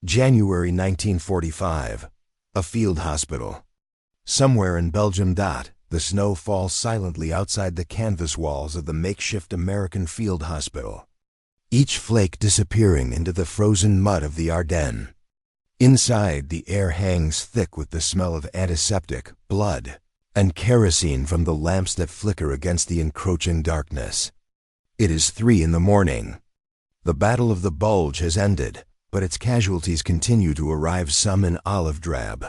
January 1945. A field hospital. Somewhere in Belgium. The snow falls silently outside the canvas walls of the makeshift American field hospital, each flake disappearing into the frozen mud of the Ardennes. Inside, the air hangs thick with the smell of antiseptic, blood, and kerosene from the lamps that flicker against the encroaching darkness. It is 3 in the morning. The Battle of the Bulge has ended, but its casualties continue to arrive, some in olive drab,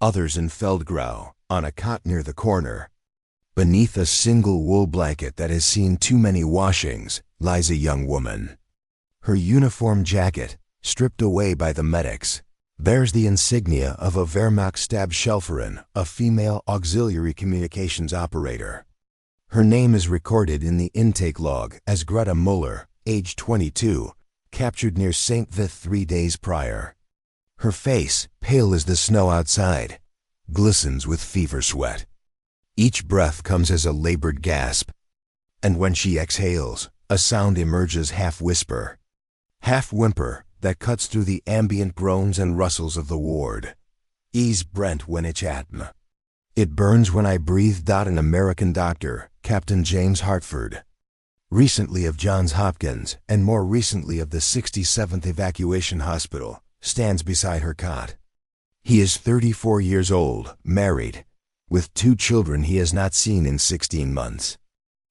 others in feldgrau. On a cot near the corner, beneath a single wool blanket that has seen too many washings, lies a young woman. Her uniform jacket, stripped away by the medics, bears the insignia of a Wehrmachtstabshelferin, a female auxiliary communications operator. Her name is recorded in the intake log as Greta Muller, age 22, captured near St. Vith 3 days prior. Her face, pale as the snow outside, glistens with fever sweat. Each breath comes as a labored gasp, and when she exhales, a sound emerges, half whisper, half whimper, that cuts through the ambient groans and rustles of the ward. Is Brent when ich atme. It burns when I breathe. An American doctor, Captain James Hartford, recently of Johns Hopkins and more recently of the 67th Evacuation Hospital, stands beside her cot. He is 34 years old, married, with 2 children he has not seen in 16 months.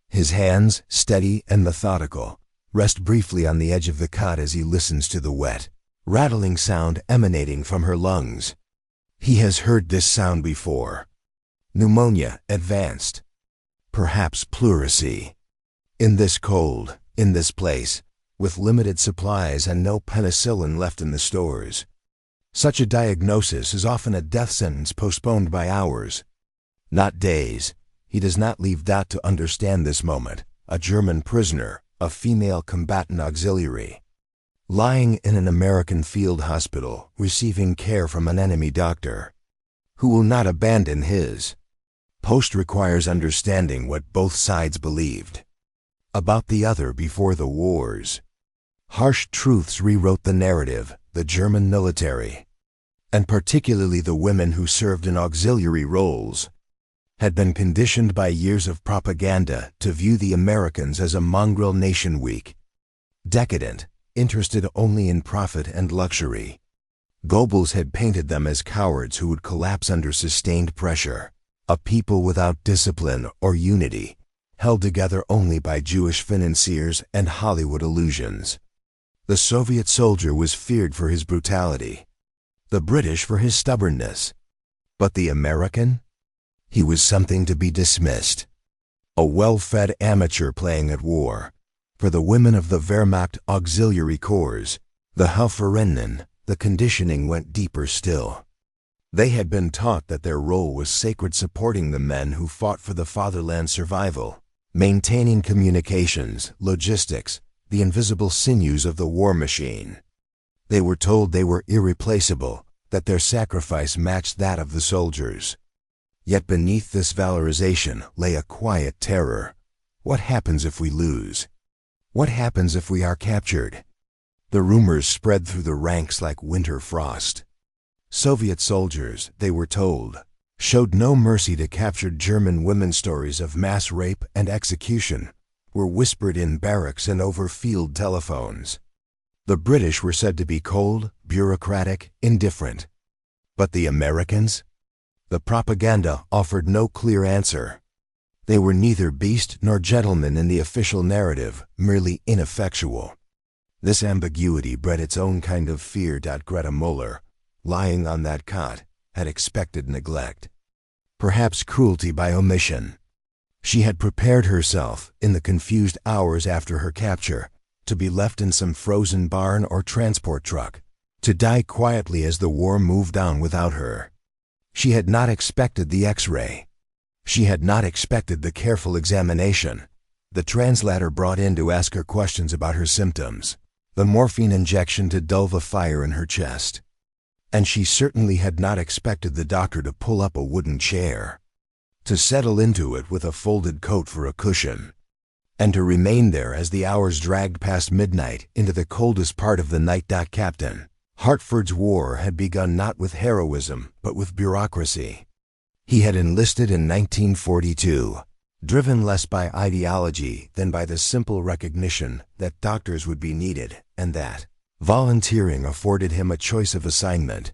His hands, steady and methodical, rest briefly on the edge of the cot as he listens to the wet, rattling sound emanating from her lungs. He has heard this sound before. Pneumonia advanced. Perhaps pleurisy. In this cold, in this place, with limited supplies and no penicillin left in the stores. Such a diagnosis is often a death sentence postponed by hours, not days. He does not leave to understand this moment. A German prisoner, a female combatant auxiliary, lying in an American field hospital, receiving care from an enemy doctor, who will not abandon his post, requires understanding what both sides believed about the other before the wars. Harsh truths rewrote the narrative. The German military, and particularly the women who served in auxiliary roles, had been conditioned by years of propaganda to view the Americans as a mongrel nation, weak, decadent, interested only in profit and luxury. Goebbels had painted them as cowards who would collapse under sustained pressure, a people without discipline or unity, held together only by Jewish financiers and Hollywood illusions. The Soviet soldier was feared for his brutality, the British for his stubbornness. But the American? He was something to be dismissed. A well-fed amateur playing at war. For the women of the Wehrmacht auxiliary corps, the Helferinnen, the conditioning went deeper still. They had been taught that their role was sacred, supporting the men who fought for the fatherland's survival, maintaining communications, logistics, the invisible sinews of the war machine. They were told they were irreplaceable, that their sacrifice matched that of the soldiers. Yet beneath this valorization lay a quiet terror. What happens if we lose? What happens if we are captured? The rumors spread through the ranks like winter frost. Soviet soldiers, they were told, showed no mercy to captured German women. Stories of mass rape and execution were whispered in barracks and over field telephones. The British were said to be cold, bureaucratic, indifferent. But the Americans? The propaganda offered no clear answer. They were neither beast nor gentleman in the official narrative, merely ineffectual. This ambiguity bred its own kind of fear. Greta Muller, lying on that cot, had expected neglect, perhaps cruelty by omission. She had prepared herself, in the confused hours after her capture, to be left in some frozen barn or transport truck, to die quietly as the war moved on without her. She had not expected the X-ray. She had not expected the careful examination, the translator brought in to ask her questions about her symptoms, the morphine injection to dull the fire in her chest. And she certainly had not expected the doctor to pull up a wooden chair, to settle into it with a folded coat for a cushion, and to remain there as the hours dragged past midnight into the coldest part of the night. Captain, Hartford's war had begun not with heroism, but with bureaucracy. He had enlisted in 1942, driven less by ideology than by the simple recognition that doctors would be needed and that volunteering afforded him a choice of assignment.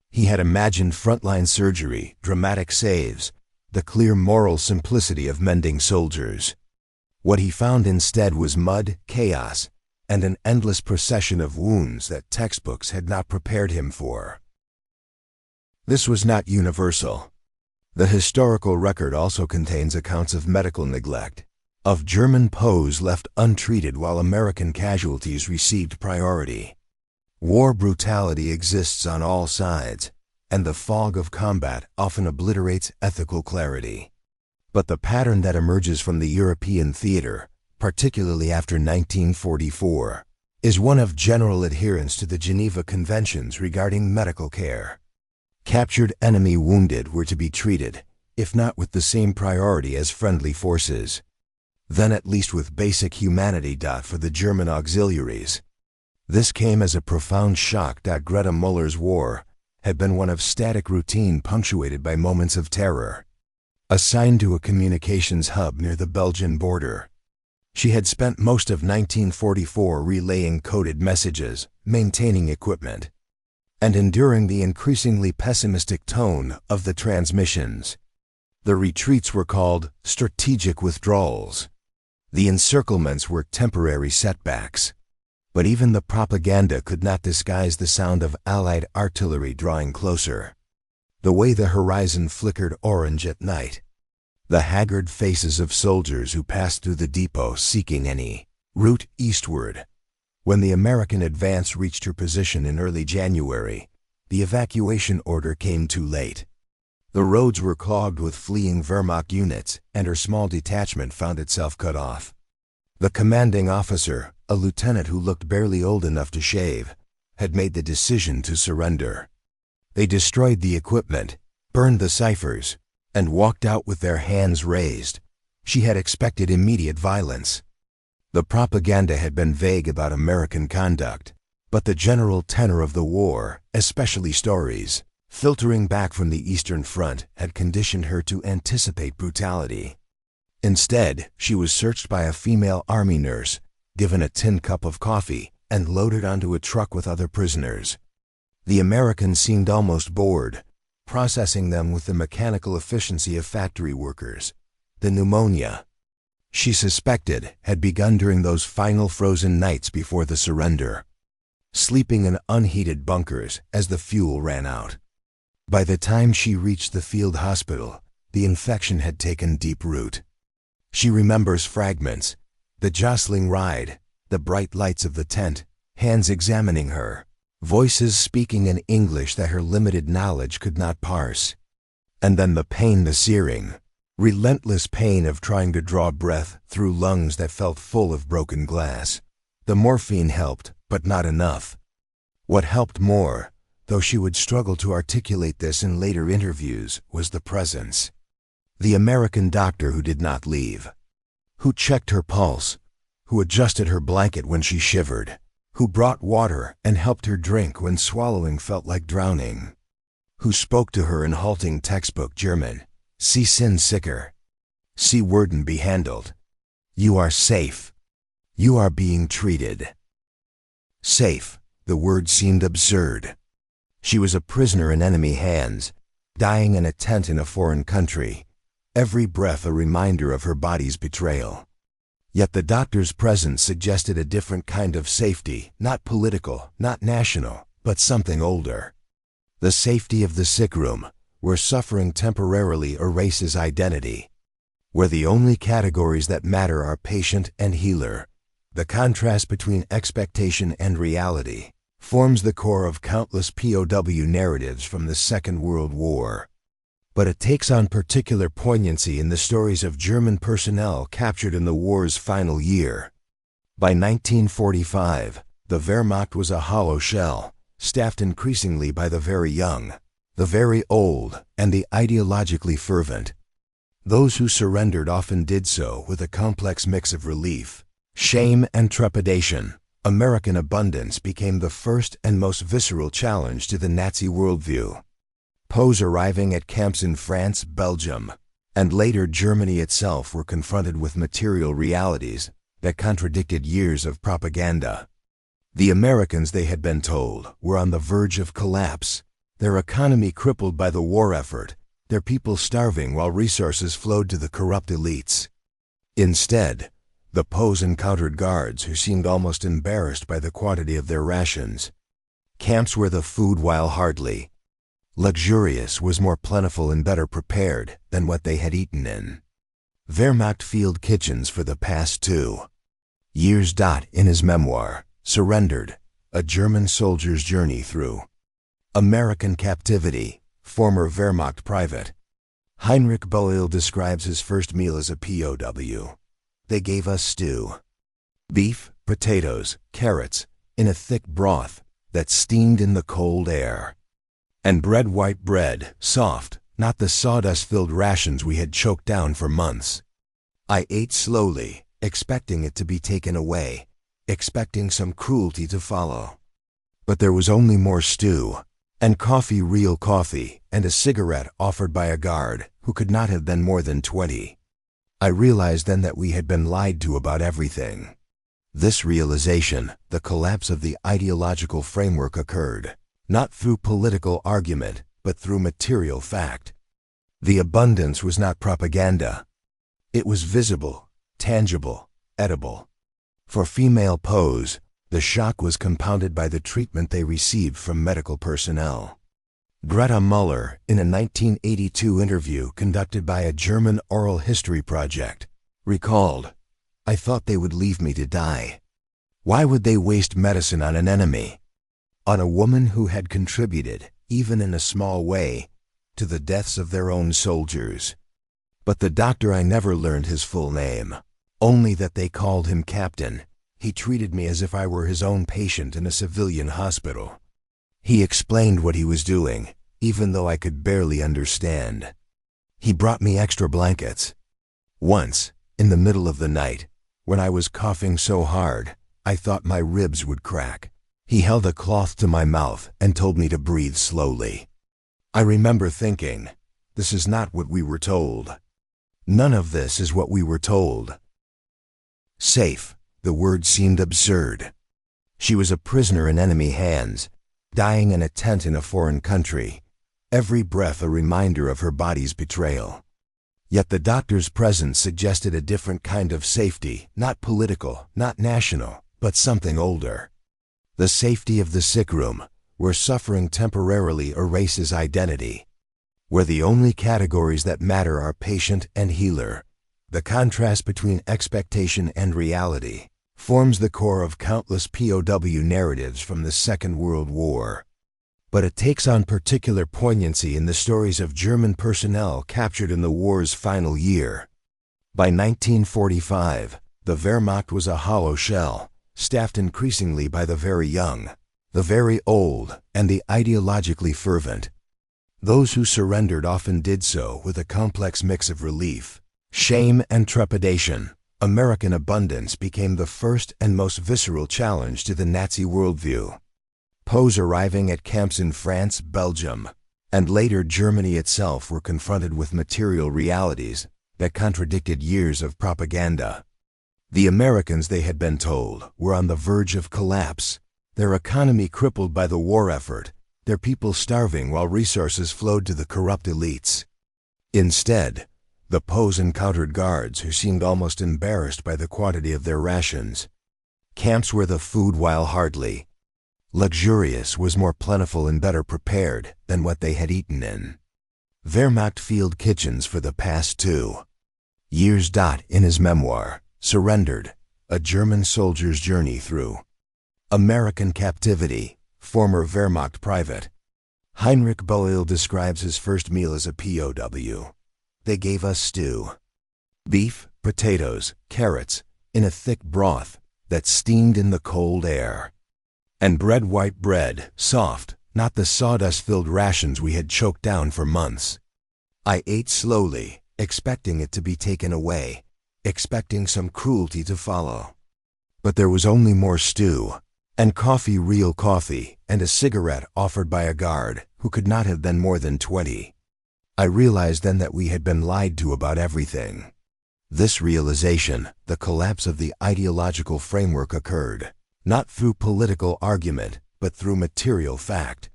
He had imagined frontline surgery, dramatic saves, the clear moral simplicity of mending soldiers. What he found instead was mud, chaos, and an endless procession of wounds that textbooks had not prepared him for. This was not universal. The historical record also contains accounts of medical neglect, of German POWs left untreated while American casualties received priority. War brutality exists on all sides, and the fog of combat often obliterates ethical clarity. But the pattern that emerges from the European theater, particularly after 1944, is one of general adherence to the Geneva Conventions regarding medical care. Captured enemy wounded were to be treated, if not with the same priority as friendly forces, then at least with basic humanity. For the German auxiliaries, this came as a profound shock. Greta Muller's war had been one of static routine punctuated by moments of terror. Assigned to a communications hub near the Belgian border, she had spent most of 1944 relaying coded messages, maintaining equipment, and enduring the increasingly pessimistic tone of the transmissions. The retreats were called strategic withdrawals. The encirclements were temporary setbacks. But even the propaganda could not disguise the sound of Allied artillery drawing closer. The way the horizon flickered orange at night. The haggard faces of soldiers who passed through the depot seeking any route eastward. When the American advance reached her position in early January, the evacuation order came too late. The roads were clogged with fleeing Wehrmacht units, and her small detachment found itself cut off. The commanding officer, a lieutenant who looked barely old enough to shave, had made the decision to surrender. They destroyed the equipment, burned the ciphers, and walked out with their hands raised. She had expected immediate violence. The propaganda had been vague about American conduct, but the general tenor of the war, especially stories filtering back from the Eastern Front, had conditioned her to anticipate brutality. Instead, she was searched by a female army nurse, given a tin cup of coffee, and loaded onto a truck with other prisoners. The Americans seemed almost bored, processing them with the mechanical efficiency of factory workers. The pneumonia, she suspected, had begun during those final frozen nights before the surrender, sleeping in unheated bunkers as the fuel ran out. By the time she reached the field hospital, the infection had taken deep root. She remembers fragments, the jostling ride, the bright lights of the tent, hands examining her, voices speaking in English that her limited knowledge could not parse. And then the pain, the searing, relentless pain of trying to draw breath through lungs that felt full of broken glass. The morphine helped, but not enough. What helped more, though she would struggle to articulate this in later interviews, was the presence. The American doctor who did not leave, who checked her pulse, who adjusted her blanket when she shivered, who brought water and helped her drink when swallowing felt like drowning, who spoke to her in halting textbook German. Sie sind sicher. Sie werden behandelt. You are safe. You are being treated. Safe, the word seemed absurd. She was a prisoner in enemy hands, dying in a tent in a foreign country, every breath a reminder of her body's betrayal. Yet the doctor's presence suggested a different kind of safety, not political, not national, but something older. The safety of the sick room, where suffering temporarily erases identity, where the only categories that matter are patient and healer. The contrast between expectation and reality forms the core of countless POW narratives from the Second World War. But it takes on particular poignancy in the stories of German personnel captured in the war's final year. By 1945, the Wehrmacht was a hollow shell, staffed increasingly by the very young, the very old, and the ideologically fervent. Those who surrendered often did so with a complex mix of relief, shame, and trepidation, American abundance became the first and most visceral challenge to the Nazi worldview. Poes arriving at camps in France, Belgium, and later Germany itself were confronted with material realities that contradicted years of propaganda. The Americans, they had been told, were on the verge of collapse, their economy crippled by the war effort, their people starving while resources flowed to the corrupt elites. Instead, the Poes encountered guards who seemed almost embarrassed by the quantity of their rations. Camps where the food, while hardly luxurious, was more plentiful and better prepared than what they had eaten in Wehrmacht field kitchens for the past 2 years. In his memoir, Surrendered, A German Soldier's Journey Through American Captivity, former Wehrmacht private Heinrich Boehl describes his first meal as a POW. They gave us stew, beef, potatoes, carrots, in a thick broth that steamed in the cold air, and bread, white bread, soft, not the sawdust-filled rations we had choked down for months. I ate slowly, expecting it to be taken away, expecting some cruelty to follow. But there was only more stew, and coffee, real coffee, and a cigarette offered by a guard who could not have been more than 20. I realized then that we had been lied to about everything. This realization, the collapse of the ideological framework, occurred not through political argument, but through material fact. The abundance was not propaganda. It was visible, tangible, edible. For female Poes, the shock was compounded by the treatment they received from medical personnel. Greta Muller, in a 1982 interview conducted by a German oral history project, recalled, "I thought they would leave me to die. Why would they waste medicine on an enemy? On a woman who had contributed, even in a small way, to the deaths of their own soldiers." But the doctor, I never learned his full name, only that they called him Captain. He treated me as if I were his own patient in a civilian hospital. He explained what he was doing, even though I could barely understand. He brought me extra blankets. Once, in the middle of the night, when I was coughing so hard, I thought my ribs would crack, he held a cloth to my mouth and told me to breathe slowly. I remember thinking, this is not what we were told. None of this is what we were told. Safe, the word seemed absurd. She was a prisoner in enemy hands, dying in a tent in a foreign country, every breath a reminder of her body's betrayal. Yet the doctor's presence suggested a different kind of safety, not political, not national, but something older. The safety of the sick room, where suffering temporarily erases identity, where the only categories that matter are patient and healer. The contrast between expectation and reality forms the core of countless POW narratives from the Second World War. But it takes on particular poignancy in the stories of German personnel captured in the war's final year. By 1945, the Wehrmacht was a hollow shell, staffed increasingly by the very young, the very old, and the ideologically fervent. Those who surrendered often did so with a complex mix of relief, shame, and trepidation. American abundance became the first and most visceral challenge to the Nazi worldview. Poes arriving at camps in France, Belgium, and later Germany itself were confronted with material realities that contradicted years of propaganda. The Americans, they had been told, were on the verge of collapse, their economy crippled by the war effort, their people starving while resources flowed to the corrupt elites. Instead, the Poes encountered guards who seemed almost embarrassed by the quantity of their rations. Camps where the food, while hardly luxurious, was more plentiful and better prepared than what they had eaten in Wehrmacht field kitchens for the past 2 years. In his memoir, Surrendered, A German Soldier's Journey Through American Captivity, former Wehrmacht private Heinrich Boehl describes his first meal as a POW. They gave us stew, beef, potatoes, carrots, in a thick broth that steamed in the cold air, and bread, white bread, soft, not the sawdust-filled rations we had choked down for months. I ate slowly, expecting it to be taken away, expecting some cruelty to follow. But there was only more stew, and coffee, real coffee, and a cigarette offered by a guard who could not have been more than 20. I realized then that we had been lied to about everything. This realization, the collapse of the ideological framework, occurred, not through political argument, but through material fact.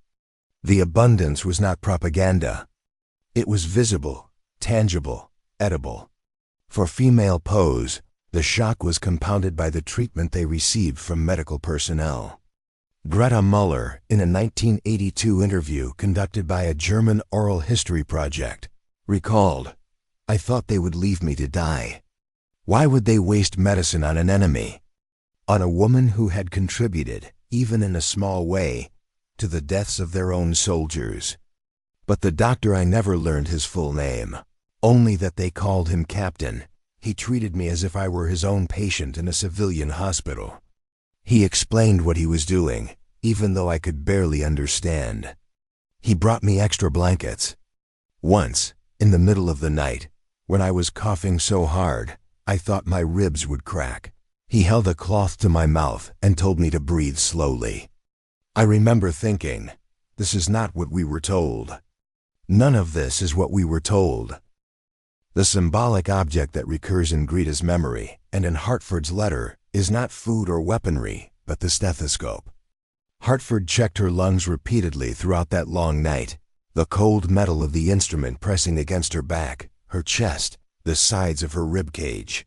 The abundance was not propaganda. It was visible, tangible, edible. For female pose, the shock was compounded by the treatment they received from medical personnel. Greta Muller, in a 1982 interview conducted by a German oral history project, recalled, "I thought they would leave me to die. Why would they waste medicine on an enemy? On a woman who had contributed, even in a small way, to the deaths of their own soldiers." But the doctor, I never learned his full name, only that they called him Captain. He treated me as if I were his own patient in a civilian hospital. He explained what he was doing, even though I could barely understand. He brought me extra blankets. Once, in the middle of the night, when I was coughing so hard, I thought my ribs would crack. He held a cloth to my mouth and told me to breathe slowly. I remember thinking, this is not what we were told. None of this is what we were told. The symbolic object that recurs in Greta's memory and in Hartford's letter is not food or weaponry, but the stethoscope. Hartford checked her lungs repeatedly throughout that long night, the cold metal of the instrument pressing against her back, her chest, the sides of her rib cage.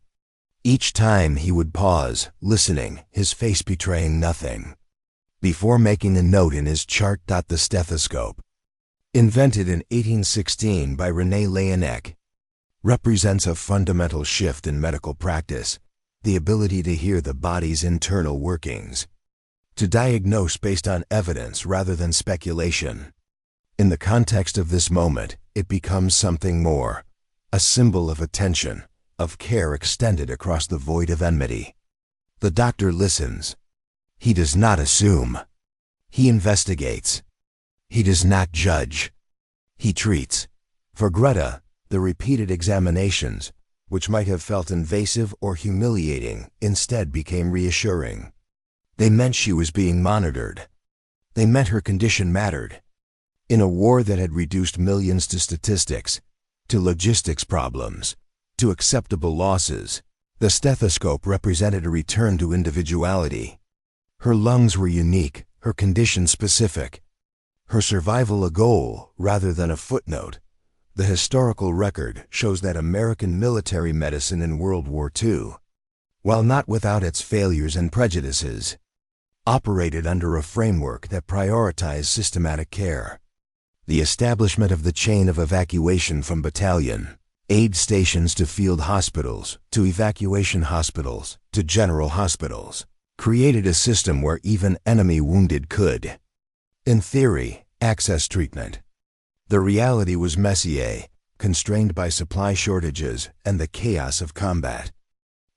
Each time he would pause, listening, his face betraying nothing, before making a note in his chart. The stethoscope, invented in 1816 by René Laennec, represents a fundamental shift in medical practice, the ability to hear the body's internal workings, to diagnose based on evidence rather than speculation. In the context of this moment, it becomes something more, a symbol of attention, of care extended across the void of enmity. The doctor listens. He does not assume. He investigates. He does not judge. He treats. For Greta, the repeated examinations, which might have felt invasive or humiliating, instead became reassuring. They meant she was being monitored. They meant her condition mattered. In a war that had reduced millions to statistics, to logistics problems, to acceptable losses, the stethoscope represented a return to individuality. Her lungs were unique, her condition specific, her survival a goal rather than a footnote. The historical record shows that American military medicine in World War II, while not without its failures and prejudices, operated under a framework that prioritized systematic care. The establishment of the chain of evacuation from battalion, aid stations to field hospitals, to evacuation hospitals, to general hospitals, created a system where even enemy wounded could, in theory, access treatment. The reality was messier, constrained by supply shortages and the chaos of combat.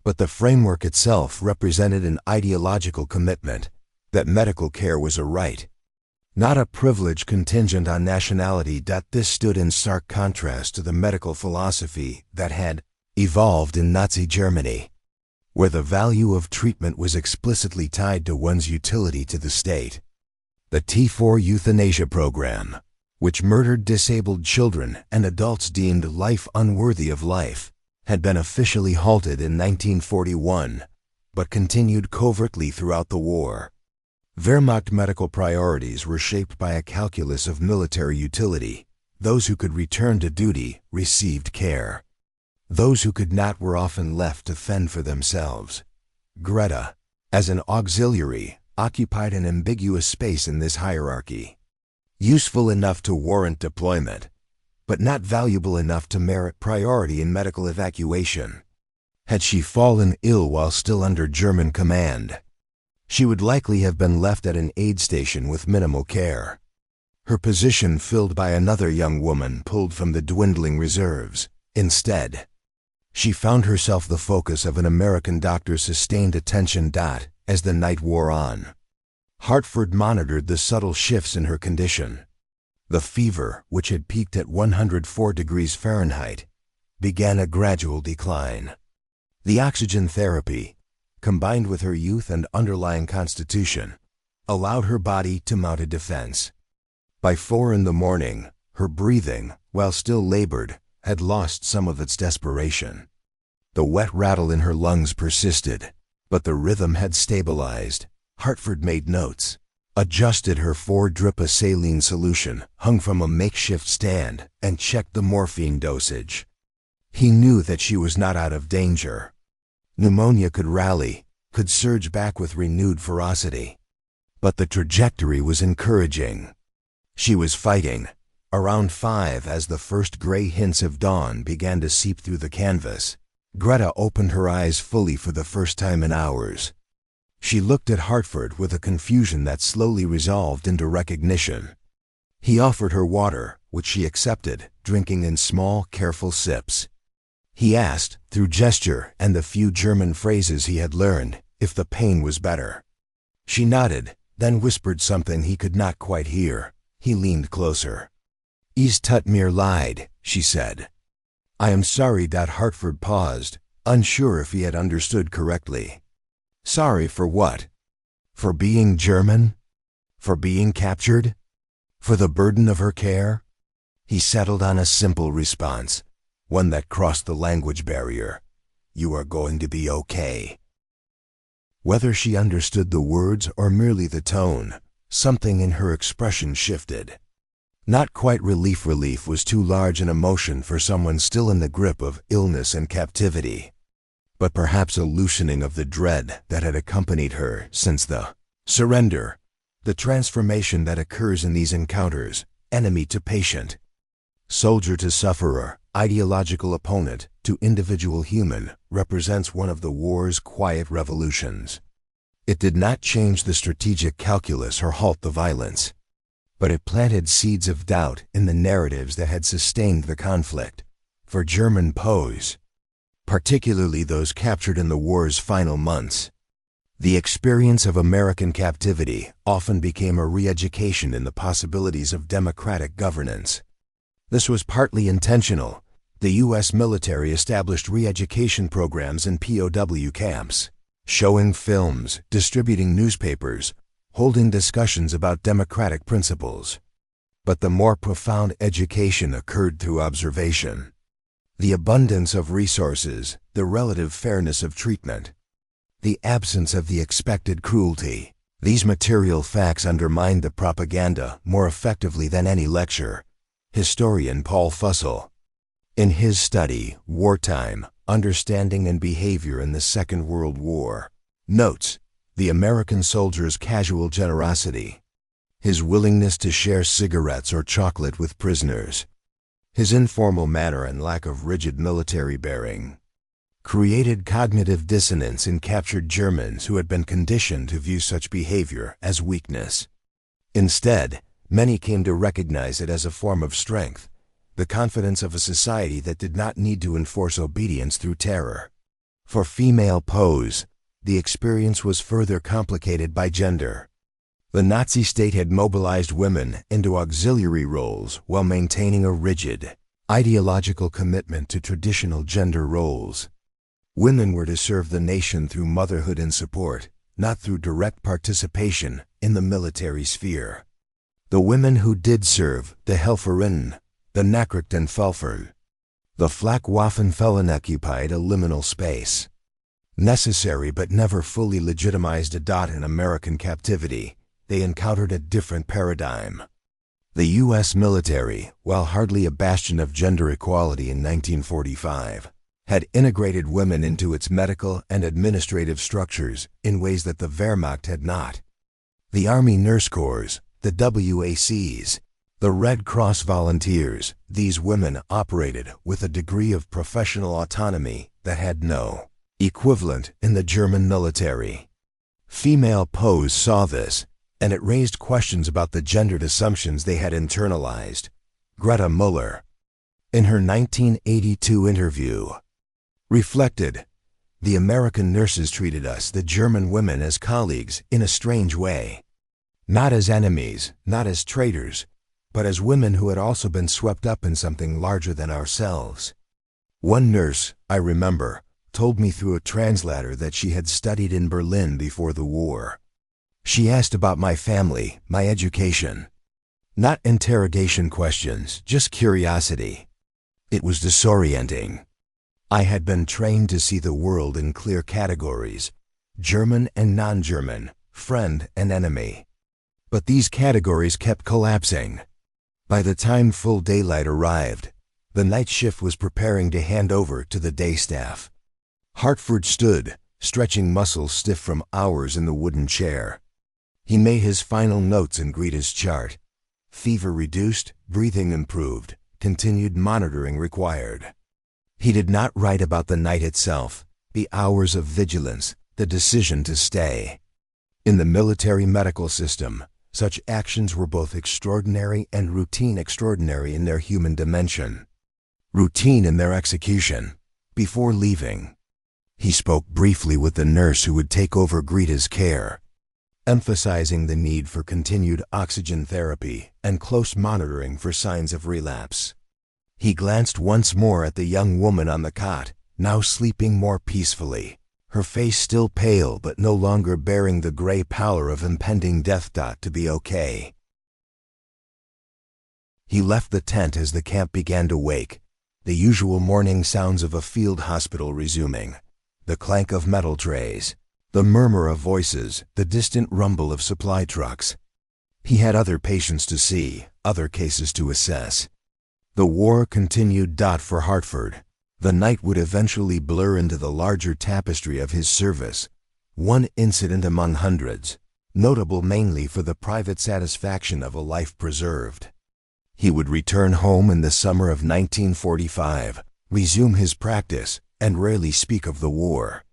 But the framework itself represented an ideological commitment that medical care was a right, not a privilege contingent on nationality. This stood in stark contrast to the medical philosophy that had evolved in Nazi Germany, where the value of treatment was explicitly tied to one's utility to the state. The T4 euthanasia program, which murdered disabled children and adults deemed life unworthy of life, had been officially halted in 1941, but continued covertly throughout the war. Wehrmacht medical priorities were shaped by a calculus of military utility. Those who could return to duty received care. Those who could not were often left to fend for themselves. Greta, as an auxiliary, occupied an ambiguous space in this hierarchy. Useful enough to warrant deployment, but not valuable enough to merit priority in medical evacuation. Had she fallen ill while still under German command, she would likely have been left at an aid station with minimal care, her position filled by another young woman pulled from the dwindling reserves. Instead, she found herself the focus of an American doctor's sustained attention. As the night wore on, Hartford monitored the subtle shifts in her condition. The fever, which had peaked at 104 degrees Fahrenheit, began a gradual decline. The oxygen therapy, combined with her youth and underlying constitution, allowed her body to mount a defense. By 4 in the morning, her breathing, while still labored, had lost some of its desperation. The wet rattle in her lungs persisted, but the rhythm had stabilized. Hartford made notes, adjusted her 4-drip of saline solution hung from a makeshift stand, and checked the morphine dosage. He knew that she was not out of danger. Pneumonia could rally, could surge back with renewed ferocity. But the trajectory was encouraging. She was fighting. Around 5, as the first gray hints of dawn began to seep through the canvas, Greta opened her eyes fully for the first time in hours. She looked at Hartford with a confusion that slowly resolved into recognition. He offered her water, which she accepted, drinking in small, careful sips. He asked, through gesture and the few German phrases he had learned, if the pain was better. She nodded, then whispered something he could not quite hear. He leaned closer. "Es tut mir leid," she said. "I am sorry." Hartford paused, unsure if he had understood correctly. Sorry for what? For being German? For being captured? For the burden of her care? He settled on a simple response, one that crossed the language barrier. "You are going to be okay." Whether she understood the words or merely the tone, something in her expression shifted. Not quite relief. Relief was too large an emotion for someone still in the grip of illness and captivity. But perhaps a loosening of the dread that had accompanied her since the surrender, the transformation that occurs in these encounters, enemy to patient, soldier to sufferer, ideological opponent to individual human, represents one of the war's quiet revolutions. It did not change the strategic calculus or halt the violence, but it planted seeds of doubt in the narratives that had sustained the conflict. For German POWs, particularly those captured in the war's final months, the experience of American captivity often became a re-education in the possibilities of democratic governance. This was partly intentional. The U.S. military established re-education programs in POW camps, showing films, distributing newspapers, holding discussions about democratic principles. But the more profound education occurred through observation. The abundance of resources, the relative fairness of treatment, the absence of the expected cruelty. These material facts undermined the propaganda more effectively than any lecture. Historian Paul Fussell, in his study, Wartime, Understanding and Behavior in the Second World War, notes the American soldier's casual generosity, his willingness to share cigarettes or chocolate with prisoners, his informal manner and lack of rigid military bearing, created cognitive dissonance in captured Germans who had been conditioned to view such behavior as weakness. Instead, many came to recognize it as a form of strength, the confidence of a society that did not need to enforce obedience through terror. For female POWs, the experience was further complicated by gender. The Nazi state had mobilized women into auxiliary roles while maintaining a rigid, ideological commitment to traditional gender roles. Women were to serve the nation through motherhood and support, not through direct participation in the military sphere. The women who did serve, the Helferinnen, the Nachrichtenfeldfern, the Flakwaffenfällen, occupied a liminal space. Necessary but never fully legitimized. In American captivity, they encountered a different paradigm. The U.S. military, while hardly a bastion of gender equality in 1945, had integrated women into its medical and administrative structures in ways that the Wehrmacht had not. The Army Nurse Corps, the WACs, the Red Cross volunteers, these women operated with a degree of professional autonomy that had no equivalent in the German military. Female POWs saw this, and it raised questions about the gendered assumptions they had internalized. Greta Muller, in her 1982 interview, reflected, "The American nurses treated us, the German women, as colleagues in a strange way. Not as enemies, not as traitors, but as women who had also been swept up in something larger than ourselves. One nurse, I remember, told me through a translator that she had studied in Berlin before the war. She asked about my family, my education. Not interrogation questions, just curiosity. It was disorienting. I had been trained to see the world in clear categories: German and non-German, friend and enemy. But these categories kept collapsing. By the time full daylight arrived, the night shift was preparing to hand over to the day staff. Hartford stood, stretching muscles stiff from hours in the wooden chair. He made his final notes in Greta's chart. Fever reduced, breathing improved, continued monitoring required. He did not write about the night itself, the hours of vigilance, the decision to stay. In the military medical system, such actions were both extraordinary and routine, extraordinary in their human dimension, routine in their execution. Before leaving, he spoke briefly with the nurse who would take over Greta's care, emphasizing the need for continued oxygen therapy and close monitoring for signs of relapse. He glanced once more at the young woman on the cot, now sleeping more peacefully, her face still pale but no longer bearing the gray pallor of impending death. To be okay. He left the tent as the camp began to wake, the usual morning sounds of a field hospital resuming, the clank of metal trays, the murmur of voices, the distant rumble of supply trucks. He had other patients to see, other cases to assess. The war continued. For Hartford, the night would eventually blur into the larger tapestry of his service, one incident among hundreds, notable mainly for the private satisfaction of a life preserved. He would return home in the summer of 1945, resume his practice, and rarely speak of the war.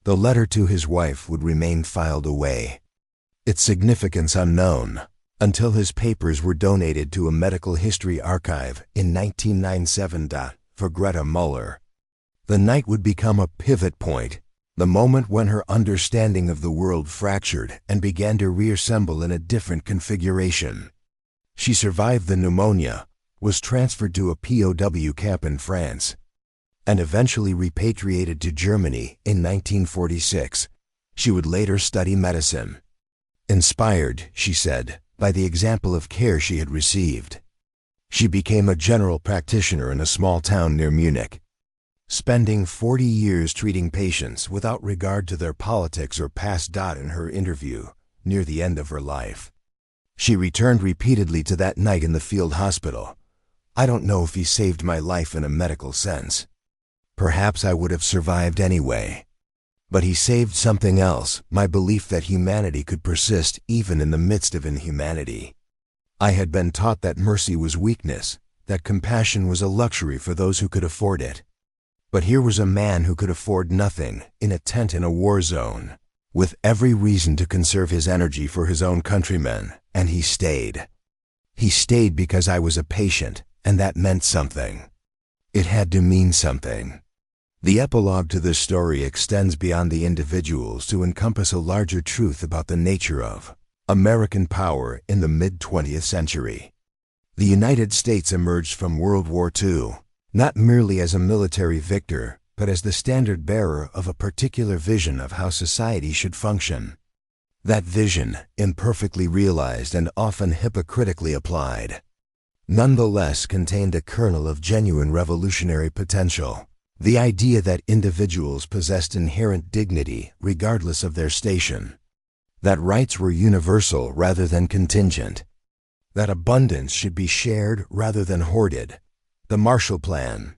The letter to his wife would remain filed away, its significance unknown, until his papers were donated to a medical history archive in 1997. For Greta Muller, the night would become a pivot point, the moment when her understanding of the world fractured and began to reassemble in a different configuration. She survived the pneumonia, was transferred to a POW camp in France, and eventually repatriated to Germany in 1946. She would later study medicine. Inspired, she said, by the example of care she had received, she became a general practitioner in a small town near Munich, spending 40 years treating patients without regard to their politics or past. In her interview, near the end of her life, she returned repeatedly to that night in the field hospital. I don't know if he saved my life in a medical sense. Perhaps I would have survived anyway. But he saved something else, my belief that humanity could persist even in the midst of inhumanity. I had been taught that mercy was weakness, that compassion was a luxury for those who could afford it. But here was a man who could afford nothing, in a tent in a war zone, with every reason to conserve his energy for his own countrymen, and he stayed. He stayed because I was a patient, and that meant something. It had to mean something. The epilogue to this story extends beyond the individuals to encompass a larger truth about the nature of American power in the mid-20th century. The United States emerged from World War II, not merely as a military victor, but as the standard bearer of a particular vision of how society should function. That vision, imperfectly realized and often hypocritically applied, nonetheless contained a kernel of genuine revolutionary potential. The idea that individuals possessed inherent dignity regardless of their station, that rights were universal rather than contingent, that abundance should be shared rather than hoarded. The Marshall Plan,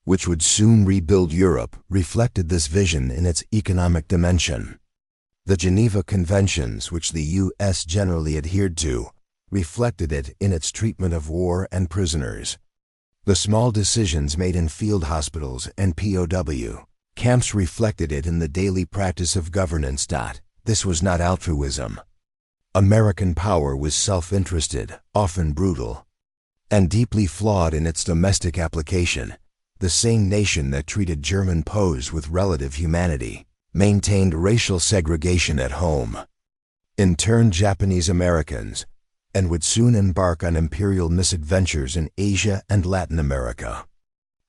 which would soon rebuild Europe, reflected this vision in its economic dimension. The Geneva Conventions, which the U.S. generally adhered to, reflected it in its treatment of war and prisoners. The small decisions made in field hospitals and POW camps reflected it in the daily practice of governance. This was not altruism. American power was self-interested, often brutal, and deeply flawed in its domestic application. The same nation that treated German Poles with relative humanity maintained racial segregation at home. In turn, Japanese Americans, and would soon embark on imperial misadventures in Asia and Latin America.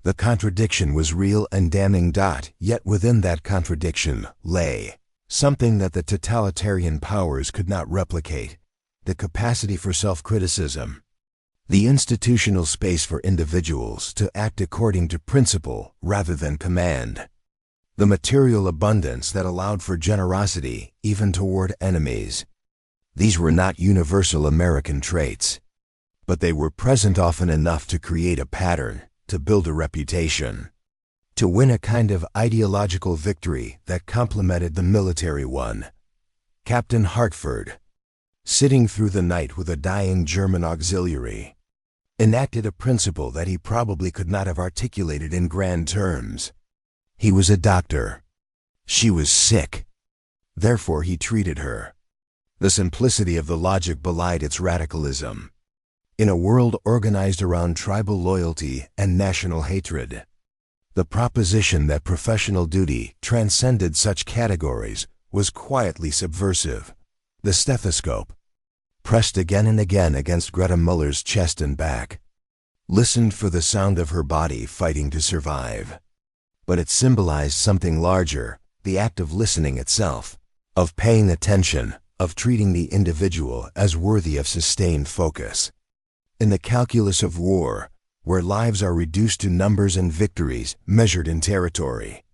The contradiction was real and damning. Yet within that contradiction lay something that the totalitarian powers could not replicate: the capacity for self-criticism, the institutional space for individuals to act according to principle rather than command, the material abundance that allowed for generosity even toward enemies. These were not universal American traits, but they were present often enough to create a pattern, to build a reputation, to win a kind of ideological victory that complemented the military one. Captain Hartford, sitting through the night with a dying German auxiliary, enacted a principle that he probably could not have articulated in grand terms. He was a doctor. She was sick. Therefore he treated her. The simplicity of the logic belied its radicalism. In a world organized around tribal loyalty and national hatred, the proposition that professional duty transcended such categories was quietly subversive. The stethoscope, pressed again and again against Greta Muller's chest and back, listened for the sound of her body fighting to survive. But it symbolized something larger: the act of listening itself, of paying attention, of treating the individual as worthy of sustained focus. In the calculus of war, where lives are reduced to numbers and victories measured in territory,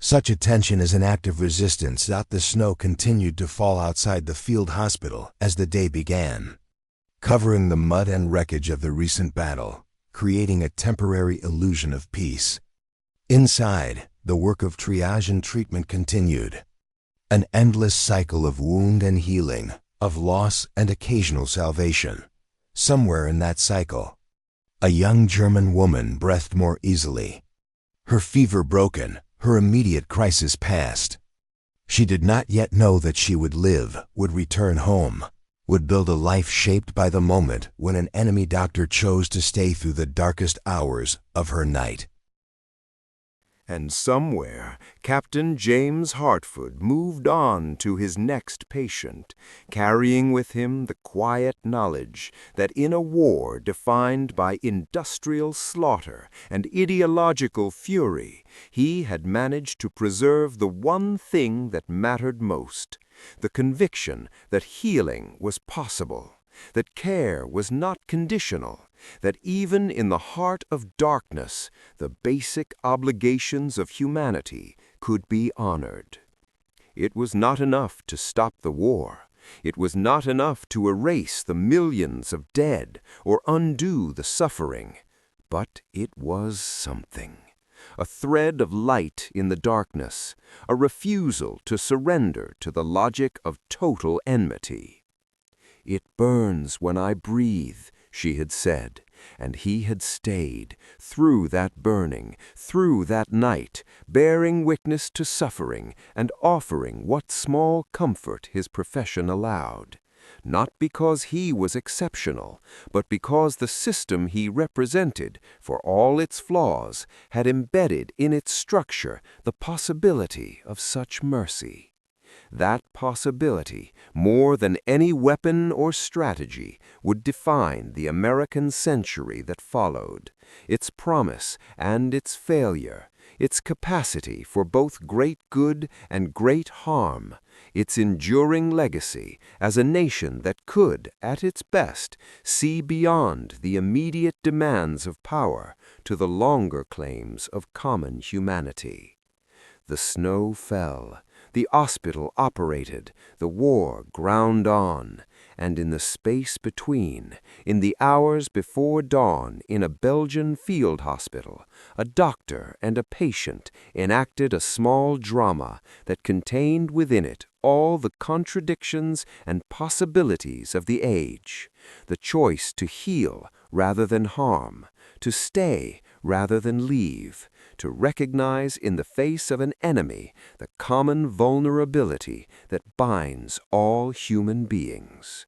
such attention is an act of resistance. The snow continued to fall outside the field hospital as the day began, covering the mud and wreckage of the recent battle, creating a temporary illusion of peace. Inside, the work of triage and treatment continued, an endless cycle of wound and healing, of loss and occasional salvation. Somewhere in that cycle, a young German woman breathed more easily. Her fever broken, her immediate crisis past. She did not yet know that she would live, would return home, would build a life shaped by the moment when an enemy doctor chose to stay through the darkest hours of her night. And somewhere, Captain James Hartford moved on to his next patient, carrying with him the quiet knowledge that in a war defined by industrial slaughter and ideological fury, he had managed to preserve the one thing that mattered most: the conviction that healing was possible, that care was not conditional, that even in the heart of darkness, the basic obligations of humanity could be honored. It was not enough to stop the war. It was not enough to erase the millions of dead or undo the suffering. But it was something. A thread of light in the darkness, a refusal to surrender to the logic of total enmity. "It burns when I breathe," she had said, and he had stayed, through that burning, through that night, bearing witness to suffering and offering what small comfort his profession allowed, not because he was exceptional, but because the system he represented, for all its flaws, had embedded in its structure the possibility of such mercy. That possibility, more than any weapon or strategy, would define the American century that followed, its promise and its failure, its capacity for both great good and great harm, its enduring legacy as a nation that could, at its best, see beyond the immediate demands of power to the longer claims of common humanity. The snow fell. The hospital operated, the war ground on, and in the space between, in the hours before dawn in a Belgian field hospital, a doctor and a patient enacted a small drama that contained within it all the contradictions and possibilities of the age, the choice to heal rather than harm, to stay rather than leave, to recognize in the face of an enemy the common vulnerability that binds all human beings.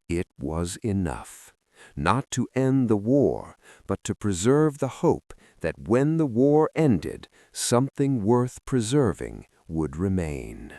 It was enough, not to end the war, but to preserve the hope that when the war ended, something worth preserving would remain.